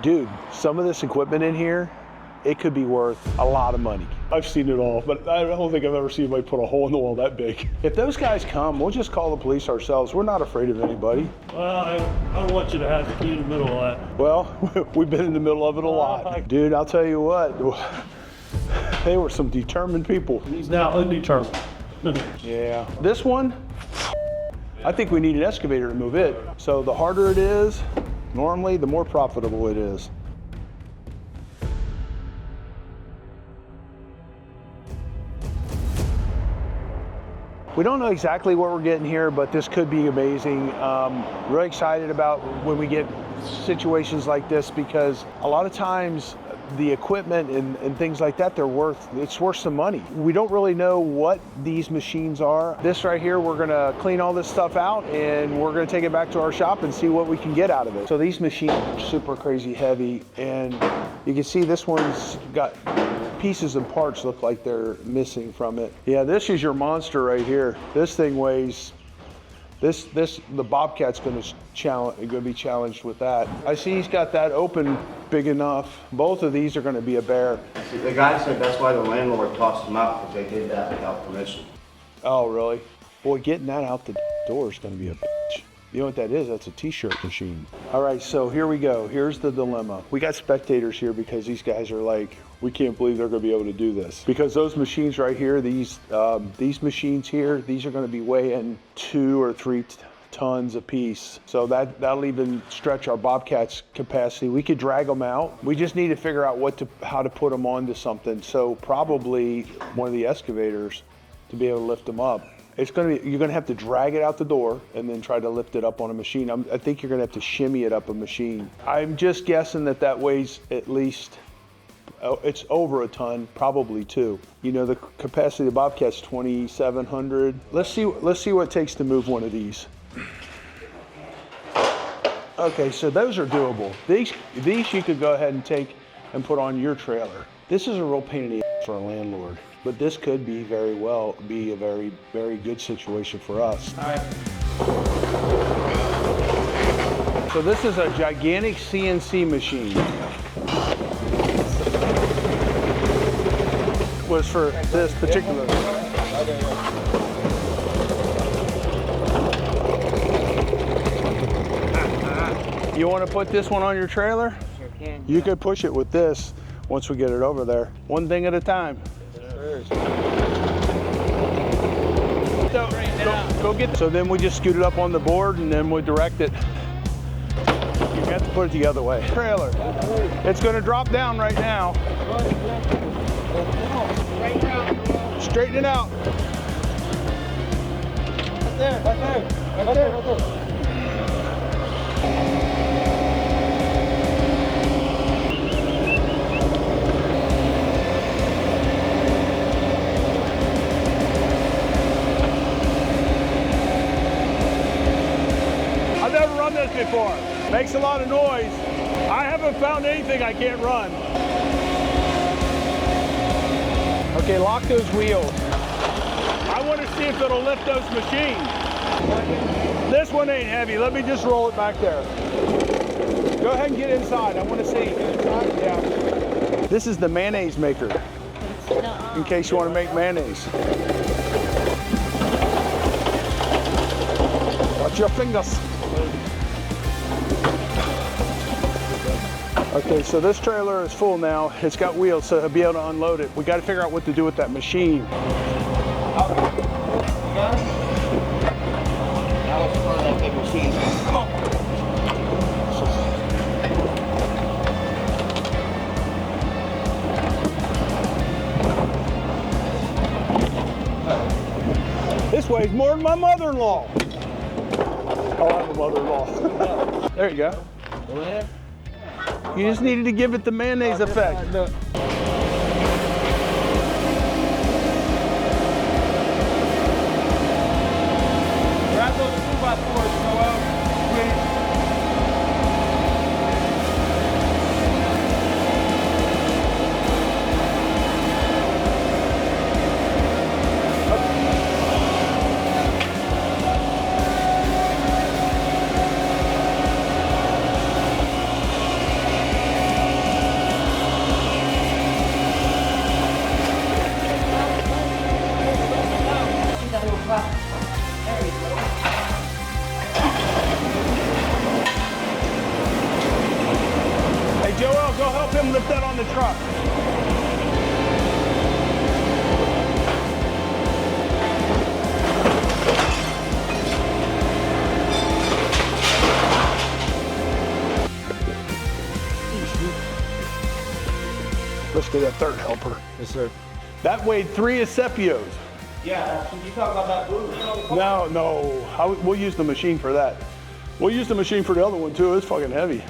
Dude, some of this equipment in here, it could be worth a lot of money. I've seen it all, but I don't think I've ever seen anybody put a hole in the wall that big. If those guys come, we'll just call the police ourselves. We're not afraid of anybody. Well, I don't want you to have to be in the middle of that. Well, we've been in the middle of it a lot. Dude, I'll tell you what, they were some determined people. He's now undetermined. Yeah. This one, I think we need an excavator to move it. So the harder it is, normally, the more profitable it is. We don't know exactly what we're getting here, but this could be amazing. Really excited about when we get situations like this, because a lot of times the equipment and things like that, it's worth some money. We don't really know what these machines are. This right here, we're gonna clean all this stuff out and we're gonna take it back to our shop and see what we can get out of it. So these machines are super crazy heavy, and you can see this one's got pieces and parts look like they're missing from it. Yeah, this is your monster right here. This thing weighs, the Bobcat's gonna be challenged with that. I see he's got that open big enough. Both of these are gonna be a bear. See, the guy said that's why the landlord tossed them out, because they did that without permission. Oh, really? Boy, getting that out the door is gonna be a bitch. You know what that is? That's a t-shirt machine. All right, so here we go. Here's the dilemma. We got spectators here because these guys are like, we can't believe they're gonna be able to do this. Because those machines right here, these machines here, these are gonna be weighing 2 or 3 tons a piece. So that'll even stretch our Bobcat's capacity. We could drag them out. We just need to figure out how to put them onto something. So probably one of the excavators to be able to lift them up. You're gonna have to drag it out the door and then try to lift it up on a machine. I think you're gonna have to shimmy it up a machine. I'm just guessing that weighs at least, it's over a ton, probably 2. You know, the capacity of the Bobcat's 2,700. Let's see what it takes to move one of these. Okay, so those are doable. These you could go ahead and take and put on your trailer. This is a real pain in the ass for a landlord, but this could be very well be a very, very good situation for us. All right. So this is a gigantic CNC machine. Was for this particular. You want to put this one on your trailer? Sure can. You could push it with this once we get it over there. One thing at a time. Go get it. So then we just scoot it up on the board and then we direct it. You have to put it the other way. Trailer. It's going to drop down right now. Straighten it out. Right there, right there, right there, right there. I've never run this before. Makes a lot of noise. I haven't found anything I can't run. Okay, lock those wheels. I want to see if it'll lift those machines. This one ain't heavy. Let me just roll it back there. Go ahead and get inside. I want to see. Yeah. This is the mayonnaise maker, in case you want to make mayonnaise. Watch your fingers. Okay, so this trailer is full now. It's got wheels, so he'll be able to unload it. We got to figure out what to do with that machine. That was part of that big machine. This weighs more than my mother-in-law. I'll have a mother-in-law. There you go. You just needed to give it the mayonnaise effect. Look. Grab those 2x4s, Noel, please. him lift that on the truck. Let's get that third helper. Yes, sir. That weighed 3 Acepios. Yeah, you talking about that blue? No. We'll use the machine for that. We'll use the machine for the other one too. It's fucking heavy.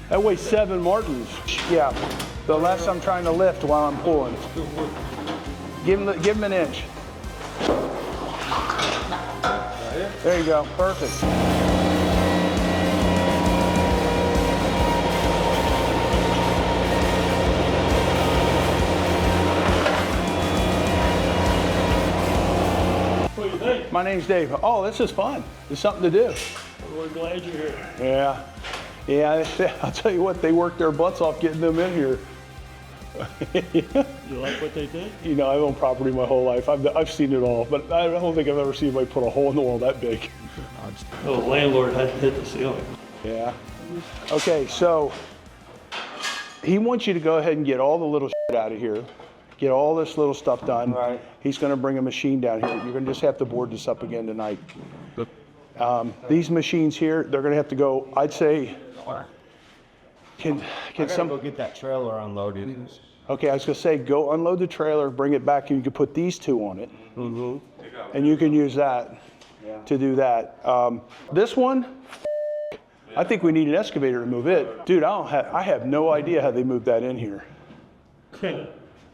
That weighs 7 Martins. Yeah, the less I'm trying to lift while I'm pulling. Give him an inch. There you go, perfect. What do you think? My name's Dave. Oh, this is fun. It's something to do. We're glad you're here. Yeah. Yeah, I'll tell you what, they worked their butts off getting them in here. You like what they did? You know, I've owned property my whole life. I've seen it all, but I don't think I've ever seen anybody put a hole in the wall that big. The landlord had to hit the ceiling. Yeah. Okay, so he wants you to go ahead and get all the little shit out of here. Get all this little stuff done. Right. He's going to bring a machine down here. You're going to just have to board this up again tonight. These machines here, they're going to have to go, I'd say, can some... go get that trailer unloaded. Okay, I was going to say, go unload the trailer, bring it back, and you can put these two on it. Mm-hmm. And you can use that to do that. This one, I think we need an excavator to move it. Dude, I have no idea how they moved that in here.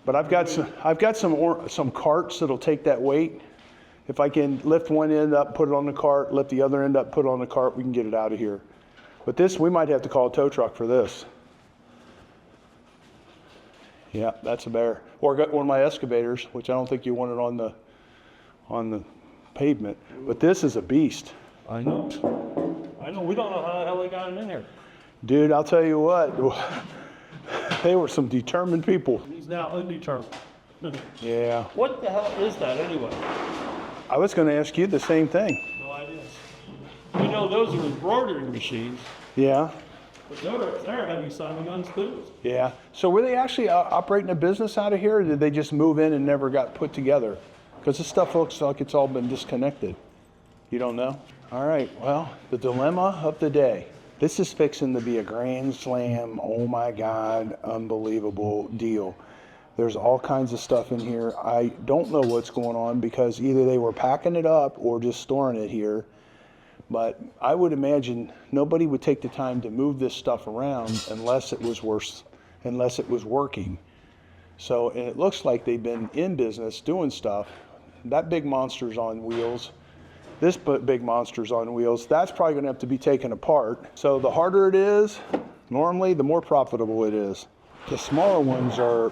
But I've got some carts that'll take that weight. If I can lift one end up, put it on the cart, lift the other end up, put it on the cart, we can get it out of here. But this, we might have to call a tow truck for this. Yeah, that's a bear. Or got one of my excavators, which I don't think you want it on the pavement. But this is a beast. I know. We don't know how the hell they got him in here. Dude, I'll tell you what. They were some determined people. He's now undetermined. Yeah. What the hell is that anyway? I was going to ask you the same thing. No idea. You know, those are embroidery machines, Yeah. but they're heavy Simon guns too. Yeah. So were they actually operating a business out of here, or did they just move in and never got put together? Because this stuff looks like it's all been disconnected. You don't know? All right. Well, the dilemma of the day. This is fixing to be a grand slam. Oh my God, unbelievable deal. There's all kinds of stuff in here. I don't know what's going on because either they were packing it up or just storing it here. But I would imagine nobody would take the time to move this stuff around unless it was working. So, and it looks like they've been in business doing stuff. That big monster's on wheels. This big monster's on wheels. That's probably going to have to be taken apart. So the harder it is, normally, the more profitable it is. The smaller ones are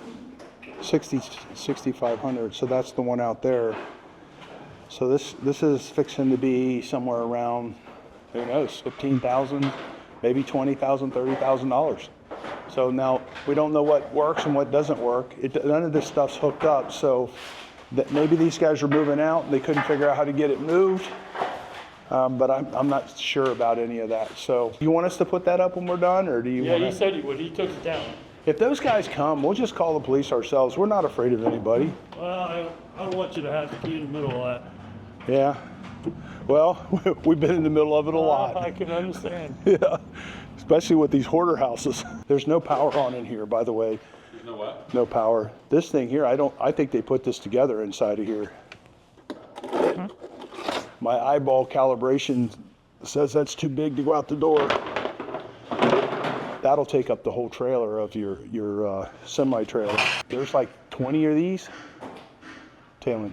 6,500. So that's the one out there. So this is fixing to be somewhere around, who knows, 15,000, maybe 20,000, $30,000. So now we don't know what works and what doesn't work. None of this stuff's hooked up. So that maybe these guys are moving out and they couldn't figure out how to get it moved. But I'm not sure about any of that. So you want us to put that up when we're done, or do you? Yeah, he said he would. He took it down. If those guys come, we'll just call the police ourselves. We're not afraid of anybody. Well, I don't want you to have the key in the middle of that. Yeah. Well, we've been in the middle of it a lot. I can understand. Yeah. Especially with these hoarder houses. There's no power on in here, by the way. There's no what? No power. This thing here, I think they put this together inside of here. My eyeball calibration says that's too big to go out the door. That'll take up the whole trailer of your semi-trailer. There's like 20 of these. Taylor.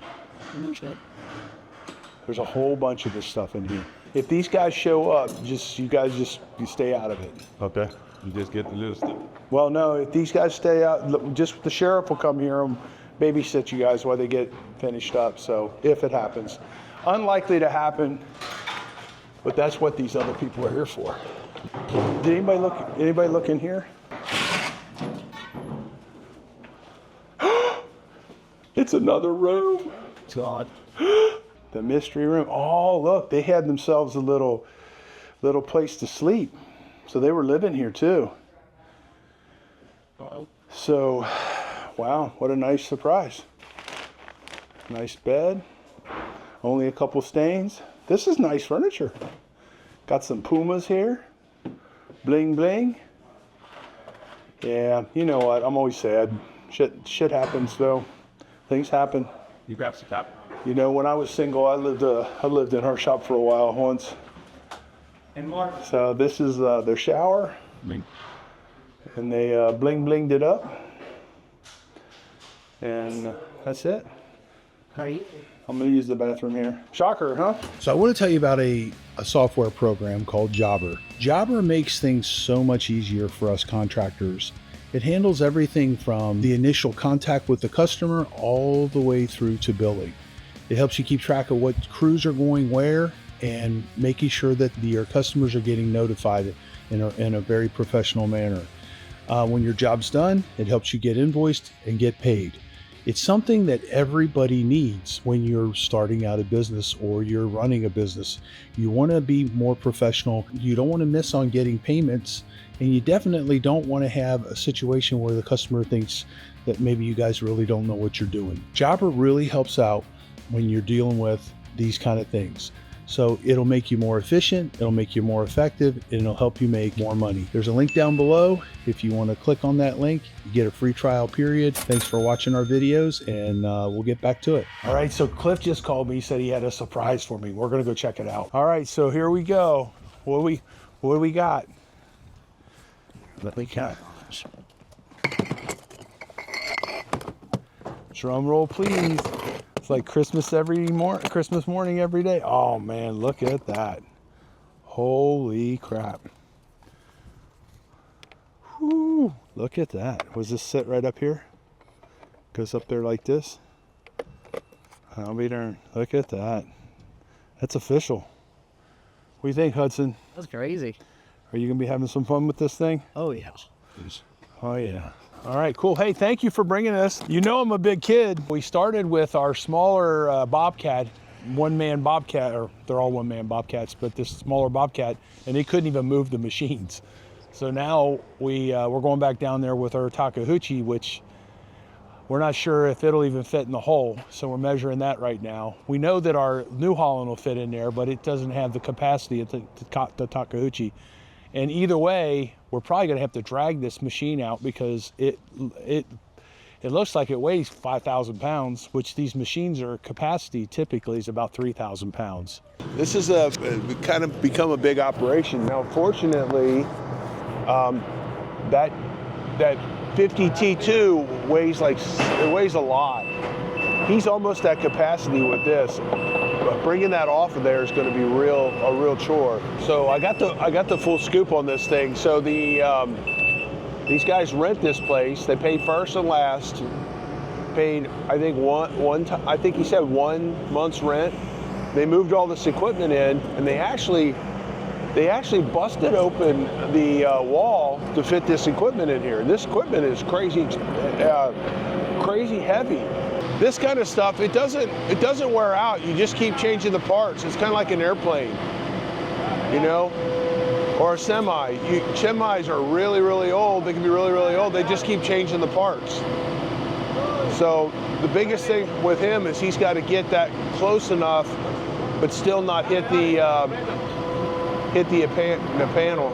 There's a whole bunch of this stuff in here. If these guys show up, you stay out of it. Okay. You just get the little stuff. Well, no, if these guys stay out, just the sheriff will come here and babysit you guys while they get finished up. So if it happens, unlikely to happen, but that's what these other people are here for. Did anybody look in here? It's another room. God. The mystery room. Oh, look, they had themselves a little place to sleep. So they were living here too. So, wow, what a nice surprise. Nice bed. Only a couple stains. This is nice furniture. Got some Pumas here. Bling bling. Yeah, you know what? I'm always sad. Shit happens though. Things happen. You grab some top. You know, when I was single, I lived in her shop for a while once. And Mark, So this is their shower, and they bling blinged it up, and that's it. I'm gonna use the bathroom here. Shocker, huh? So I want to tell you about a software program called Jobber. Jobber makes things so much easier for us contractors. It handles everything from the initial contact with the customer all the way through to billing. It helps you keep track of what crews are going where and making sure that your customers are getting notified in a very professional manner. When your job's done, it helps you get invoiced and get paid. It's something that everybody needs when you're starting out a business or you're running a business. You want to be more professional. You don't want to miss on getting payments, and you definitely don't want to have a situation where the customer thinks that maybe you guys really don't know what you're doing. Jobber really helps out when you're dealing with these kind of things. So it'll make you more efficient, it'll make you more effective, and it'll help you make more money. There's a link down below. If you want to click on that link, you get a free trial period. Thanks for watching our videos, and we'll get back to it. All right, so Cliff just called me, said he had a surprise for me. We're gonna go check it out. All right, so here we go. What do we got? Let me count. Drum roll, please. It's like Christmas Christmas morning every day. Oh man, look at that. Holy crap. Whew, look at that. Was this sit right up here? Goes up there like this. I'll be darned. Look at that. That's official. What do you think, Hudson? That's crazy. Are you gonna be having some fun with this thing? Oh, yeah. Oh yeah. All right, cool. Hey, thank you for bringing us. You know I'm a big kid. We started with our smaller Bobcat, one-man Bobcat, or they're all one-man Bobcats, but this smaller Bobcat, and they couldn't even move the machines. So now we're going back down there with our Takeuchi, which we're not sure if it'll even fit in the hole. So we're measuring that right now. We know that our New Holland will fit in there, but it doesn't have the capacity of the Takeuchi. And either way, we're probably gonna have to drag this machine out because it looks like it weighs 5,000 pounds, which these machines are capacity typically is about 3,000 pounds. This is kind of become a big operation. Now, fortunately, that 50 T2 weighs a lot. He's almost at capacity with this. But bringing that off of there is going to be a real chore. So I got the full scoop on this thing. So these guys rent this place. They pay first and last. Paid I think he said 1 month's rent. They moved all this equipment in, and they actually busted open the wall to fit this equipment in here. This equipment is crazy heavy. This kind of stuff, it doesn't wear out. You just keep changing the parts. It's kind of like an airplane, you know, or a semi. Semis are really, really old. They can be really, really old. They just keep changing the parts. So the biggest thing with him is he's got to get that close enough, but still not hit the panel.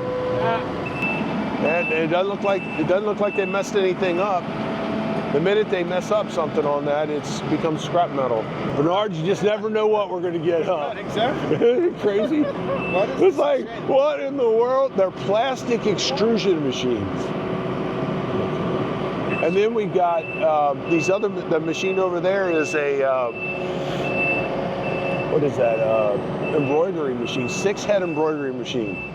And it doesn't look like they messed anything up. The minute they mess up something on that, it's becomes scrap metal. Bernard, you just never know what we're gonna get up. Exactly. Crazy. It's like, what in the world? They're plastic extrusion machines. And then we've got the machine over there is a, what is that? Embroidery machine, 6-head embroidery machine.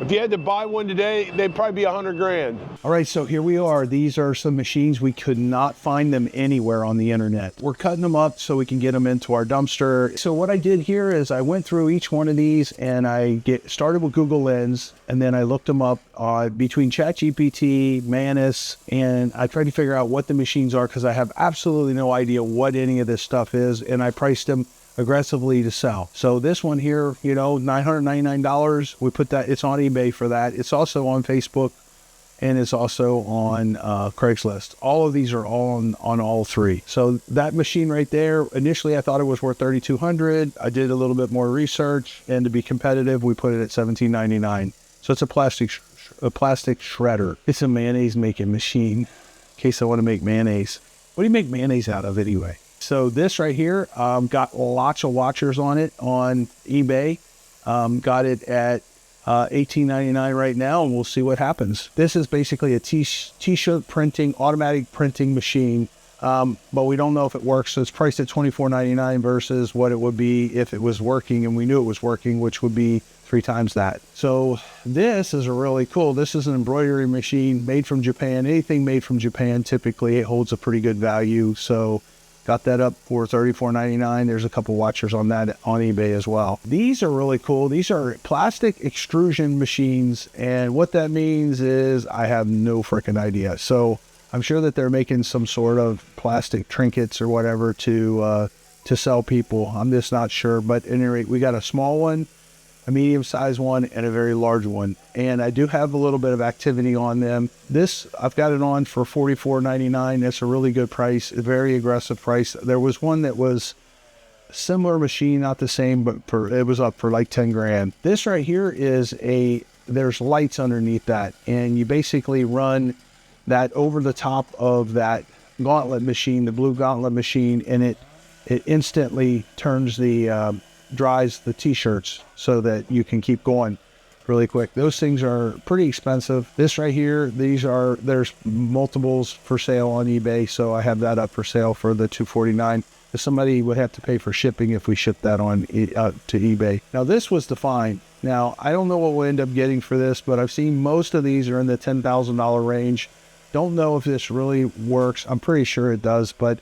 If you had to buy one today, they'd probably be $100 grand. All right, so here we are. These are some machines. We could not find them anywhere on the internet. We're cutting them up so we can get them into our dumpster. So what I did here is I went through each one of these and I started with Google Lens, and then I looked them up between ChatGPT, Manus, and I tried to figure out what the machines are because I have absolutely no idea what any of this stuff is, and I priced them aggressively to sell. So this one here, you know, $999. We put that, it's on eBay for that. It's also on Facebook and it's also on Craigslist. All of these are on all three. So that machine right there, initially I thought it was worth $3,200. I did a little bit more research, and to be competitive, we put it at $17.99. So it's a plastic shredder. It's a mayonnaise making machine, in case I want to make mayonnaise. What do you make mayonnaise out of anyway? So this right here, got lots of watchers on it on eBay. Got it at $18.99 right now, and we'll see what happens. This is basically a t-shirt printing, automatic printing machine, but we don't know if it works. So it's priced at $24.99 versus what it would be if it was working, and we knew it was working, which would be 3 times that. So this is a really cool. This is an embroidery machine made from Japan. Anything made from Japan, typically it holds a pretty good value. So got that up for $34.99. There's a couple watchers on that on eBay as well. These are really cool. These are plastic extrusion machines, and what that means is I have no freaking idea. So I'm sure that they're making some sort of plastic trinkets or whatever to sell people. I'm just not sure, but at any rate, we got a small one, a medium-sized one, and a very large one. And I do have a little bit of activity on them. This, I've got it on for $44.99. That's a really good price, a very aggressive price. There was one that was a similar machine, not the same, but it was up for like 10 grand. This right here is there's lights underneath that, and you basically run that over the top of that gauntlet machine, the blue gauntlet machine, and it instantly turns dries the t-shirts so that you can keep going really quick. Those things are pretty expensive. This right here, there's multiples for sale on eBay, so I have that up for sale for the $249. Somebody would have to pay for shipping if we ship that on to eBay. Now this was the fine. Now I don't know what we'll end up getting for this, but I've seen most of these are in the $10,000 range. Don't know if this really works. I'm pretty sure it does, but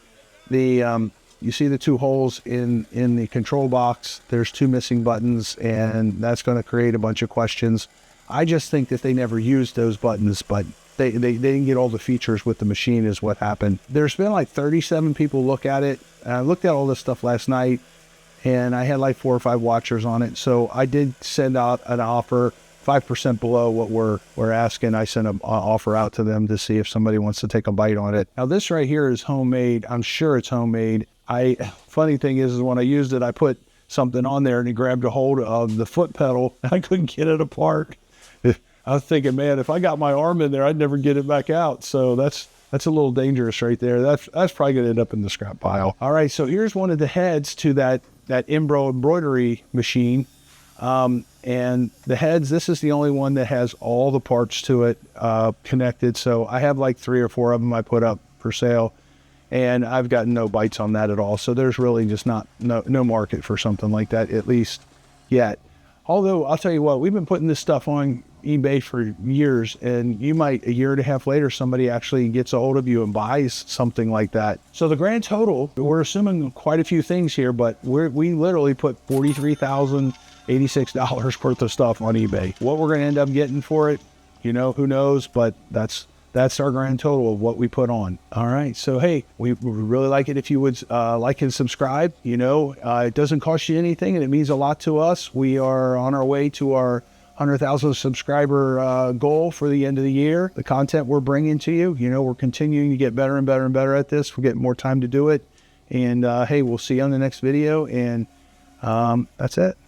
you see the 2 holes in the control box. There's 2 missing buttons, and that's going to create a bunch of questions. I just think that they never used those buttons, but they didn't get all the features with the machine is what happened. There's been like 37 people look at it. And I looked at all this stuff last night, and I had like 4 or 5 watchers on it. So I did send out an offer 5% below what we're asking. I sent an offer out to them to see if somebody wants to take a bite on it. Now this right here is homemade. I'm sure it's homemade. Funny thing is when I used it, I put something on there and it grabbed a hold of the foot pedal. I couldn't get it apart. I was thinking, man, if I got my arm in there, I'd never get it back out. So that's a little dangerous right there. That's probably gonna end up in the scrap pile. All right, so here's one of the heads to that embroidery machine. And the heads, this is the only one that has all the parts to it connected. So I have like 3 or 4 of them I put up for sale, and I've gotten no bites on that at all. So there's really just no market for something like that, at least yet. Although I'll tell you what, we've been putting this stuff on eBay for years, and you might, a year and a half later, somebody actually gets a hold of you and buys something like that. So the grand total, we're assuming quite a few things here, but we literally put $43,086 worth of stuff on eBay. What we're going to end up getting for it, who knows, but that's our grand total of what we put on. All right. So, hey, we would really like it if you would like and subscribe. It doesn't cost you anything, and it means a lot to us. We are on our way to our 100,000 subscriber goal for the end of the year. The content we're bringing to you, we're continuing to get better and better and better at this. We're getting more time to do it. And, hey, we'll see you on the next video. And that's it.